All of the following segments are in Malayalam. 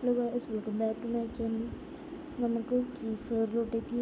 Hello guys, welcome back to my channel. നമുക്ക് ഫ്രീ ഫയറിലോട്ടേക്ക്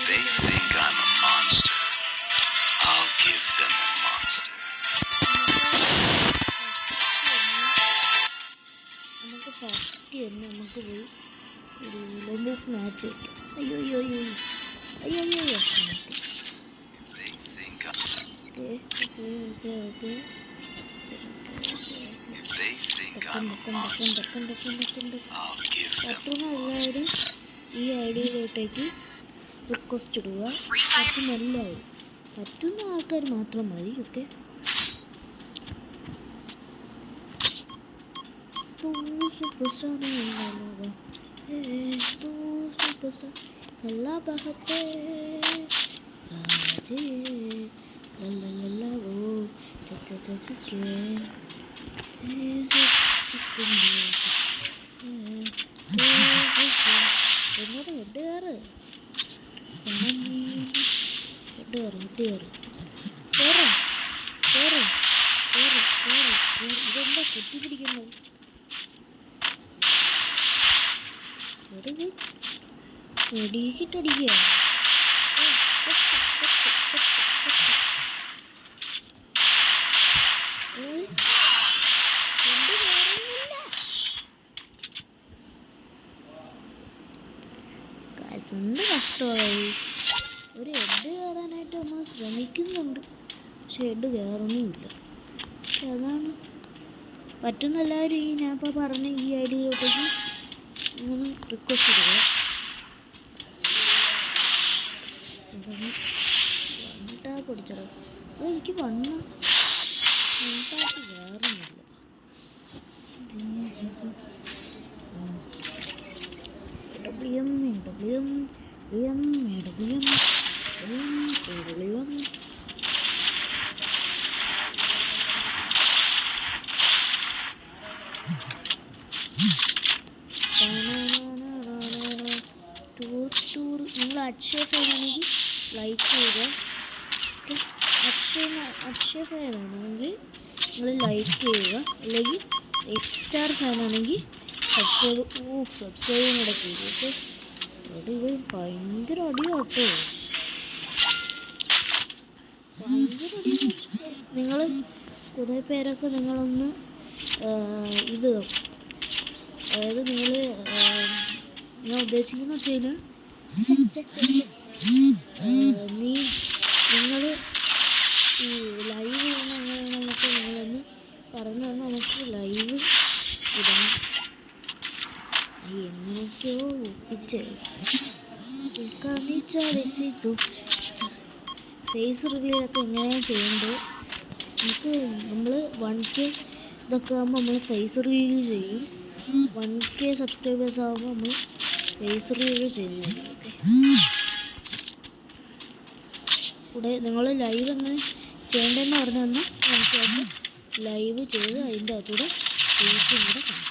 They think I'm a monster. I'll give them a monster. നമുക്ക് ഫസ്റ്റ് തന്നെ നമുക്ക് പോയി ഒരു ലോംബോസ് മാച്ച് വയ്ക്കാം. അയ്യോ അയ്യോ അയ്യോ അയ്യോ അയ്യോ അയ്യോ They think okay okay okay okay if they think I'm a monster, I'll give them പറ്റുന്ന എല്ലാവരും ഈ ഐഡിയയിലോട്ടേക്ക് റിക്വസ്റ്റ് ഇടുക. പറ്റുന്ന എല്ലാവരും, പറ്റുന്ന ആൾക്കാർ മാത്രം മതി. ഓക്കെ, എല്ലാ ഭാഗത്തെ എട്ടുകാറ് ഇതെന്താ കുത്തിപ്പിടിക്കുന്നത്? വെടിയിട്ടടിക്കുക. എന്ത് കഷ്ടമായി. ഒരു ഹെഡ് കയറാനായിട്ട് നമ്മൾ ശ്രമിക്കുന്നുണ്ട്, പക്ഷെ ഹെഡ് കയറുന്നുമില്ല. പക്ഷെ അതാണ് പറ്റുന്ന എല്ലാവരും ഈ ഞാൻ ഇപ്പോൾ പറഞ്ഞ ഈ ഐഡിയയിലോട്ടേക്ക് ഇങ്ങനെ റിക്വസ്റ്റ് ഇടുക. വൺ പൊടിച്ചത് അതെനിക്ക് വണ്ണാട്ട് കയറുന്നില്ല. നിങ്ങൾ അക്ഷയ ഫാനാണെങ്കിൽ ലൈക്ക് ചെയ്യുക. അക്ഷയ ഫാനാണെങ്കിൽ നിങ്ങൾ ലൈക്ക് ചെയ്യുക. അല്ലെങ്കിൽ എക്സ് സ്റ്റാർ ഫാനാണെങ്കിൽ സബ്സ്ക്രൈബ് കൂടെ ചെയ്യുക. ഓക്കെ, അടി ഭയങ്കര അടിയാട്ടോ, ഭയങ്കര അടി. നിങ്ങൾ കുറേ പേരൊക്കെ നിങ്ങളൊന്ന് ഇത് അതായത് ഞാൻ ഉദ്ദേശിക്കുന്ന വെച്ചാൽ നിങ്ങൾ ഈ ലൈവ് ചെയ്യുന്ന എങ്ങനെയാണെന്നൊക്കെ നിങ്ങളൊന്ന് പറഞ്ഞു തന്നാൽ നമുക്ക് ലൈവ് ഇടാം. എങ്ങനെയൊക്കെയോ ഒപ്പിച്ച് ഫേസ് റിവ്യൂലൊക്കെ എങ്ങനെയാണ് ചെയ്യേണ്ടത്. നമുക്ക് നമ്മൾ 1K ഇതൊക്കെ ആകുമ്പോൾ നമ്മൾ ഫേസ് റിവ്യൂ ചെയ്യും. 1K സബ്സ്ക്രൈബേഴ്സ് ആകുമ്പോൾ നമ്മൾ ഫേസ് റിവ്യൂ ചെയ്യുന്നത്. ഓക്കെ, കൂടെ നിങ്ങൾ ലൈവ് എങ്ങനെ ചെയ്യേണ്ടതെന്ന് പറഞ്ഞു തന്നാൽ നമുക്കത് ലൈവ് ചെയ്ത് അതിൻ്റെ അകത്തൂടെ ഫേസും കൂടെ കാണിച്ചു.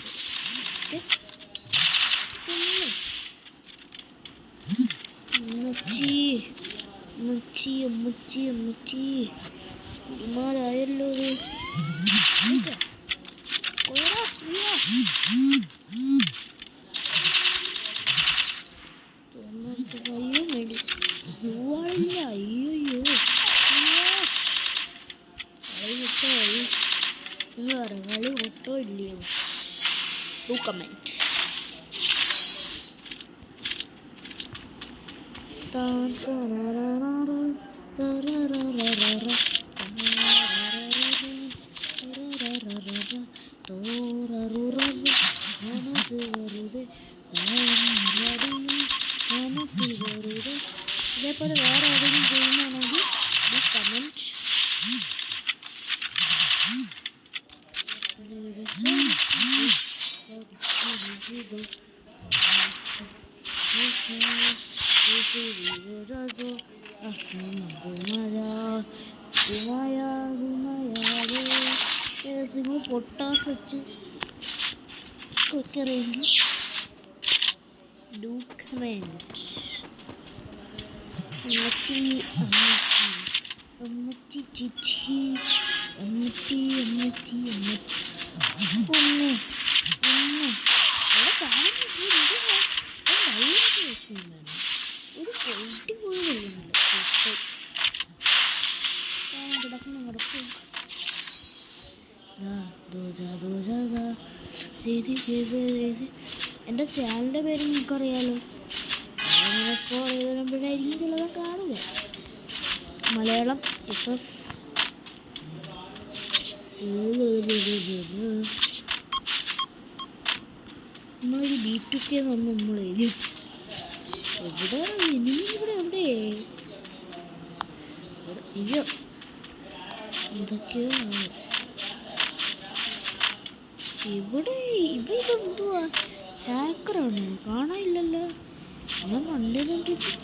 ഓക്കെ, അമ്മച്ചി കുടുംബാലായല്ലോ ഇത്. അയ്യോ കളി ഒട്ടോ ഇല്ലയോ? കമൻറ്റ് ഇതേപോലെ വേറെ ഏതെങ്കിലും ചെയ്യുന്നതാണെങ്കിൽ ഈ കമൻറ്റ് നിങ്ങൾ പൊട്ടാസ് വെച്ച് കുക്കറിയുന്നു. അമ്മച്ചി ചിച്ചി അമ്മച്ചി അമ്മച്ചി അമ്മച്ചി അവിടെ കാണുന്നില്ല. ഒരു കൊട്ടി പോയി വരുന്നില്ല. കിടക്കണം കിടക്കും. എൻ്റെ ചാനലിൻ്റെ പേര് നിങ്ങൾക്കറിയാലോ. അങ്ങനെ സ്കോർ ചെയ്ത് വരുമ്പോഴായിരിക്കും ചിലത് കാണുക. മലയാളം FF. നമ്മളൊരു B2K എന്ന് നമ്മൾ എഴുതി. എവിടെ ഇനി ഇവിടെ എവിടെ അയ്യോ എന്തൊക്കെയോ ഇവിടെ ഇതെന്തുവാ? ഹാക്കറാണ്, കാണാനില്ലല്ലോ. ഞാൻ മണ്ടേണ്ടിരിക്കും.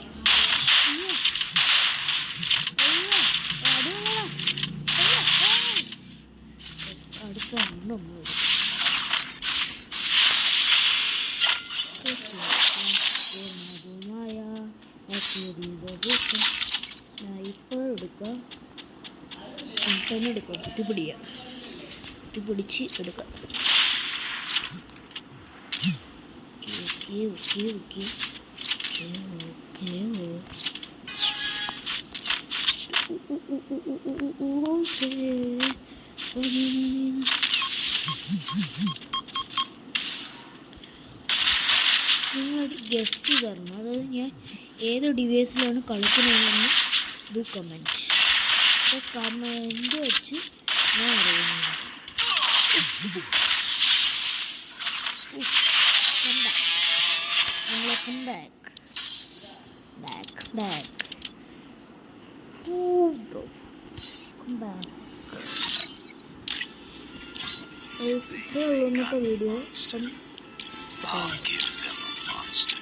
അടുത്ത നമ്മൾ സ്നൈപ്പർ എടുക്കാം. തന്നെ എടുക്കാം. കുത്തിപ്പിടിച്ച് എടുക്കാം. നിങ്ങളൊരു ഗസ്റ്റ് തരണം. അതായത് ഞാൻ ഏത് ഡിവൈസിലാണ് കളിക്കുന്നതെന്ന് ഇത് കമൻറ്റ്. അപ്പോൾ കമൻറ്റ് വെച്ച് ഞാൻ അറിയുന്നു. ഇത്രയേ ഉള്ളൂ ഇന്നത്തെ video. I'll give them a monster.